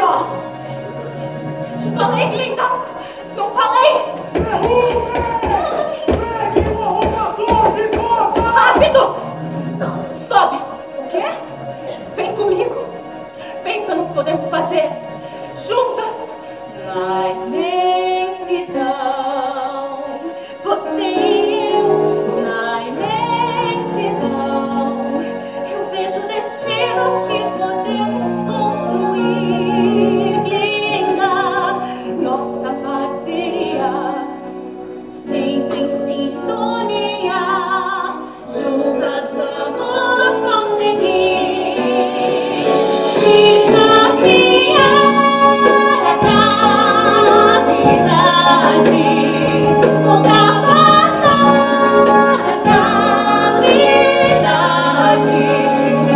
voz. Te falei, Glinda. Não falei. Pegue o arrombador de volta! Rápido! Sobe. O quê? Vem comigo. Pensa no que podemos fazer. Juntas. Na imensidão. Você e eu. Na imensidão. Eu vejo o destino que podemos construir. Linda. Nossa parceria. Sempre em sintonia. Juntas vamos conseguir desafiar a gravidade, ultrapassar a gravidade,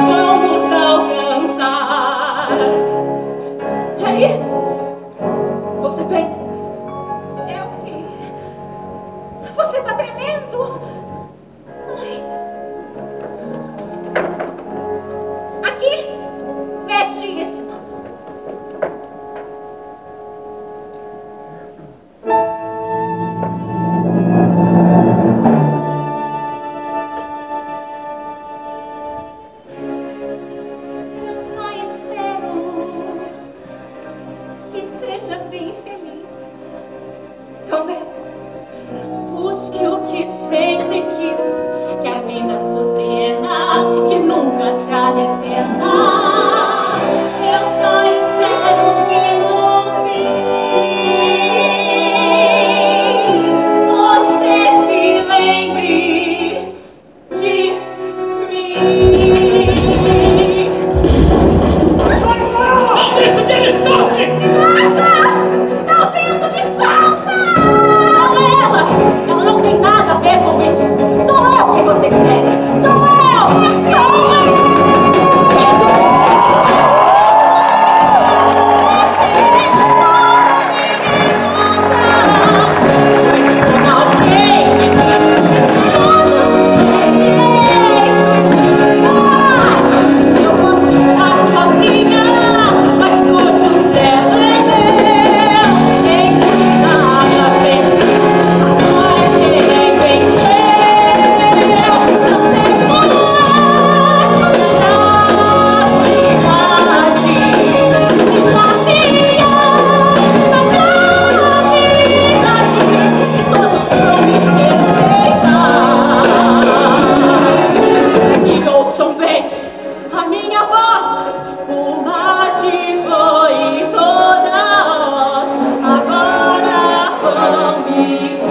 vamos alcançar. E aí? Você vem? Elfie, você tá tremendo? Aqui, veste isso. Eu só espero que seja bem feliz. Também. Busque o que sempre quis, que a vida surpreenda, que nunca se arrependa. Eu só espero que no fim você se lembre de mim. Não deixe que ele escape! Tá vendo que salta? Ela não tem nada a ver com isso. Sou eu que vocês querem. Sou eu! Sou eu! Mas quando alguém me diz eu posso estar sozinha, mas hoje o céu é meu. Nem que nada vencer, mas quem venceu, não sei como e ouçam bem a minha voz, o mágico e todas agora vão me ver.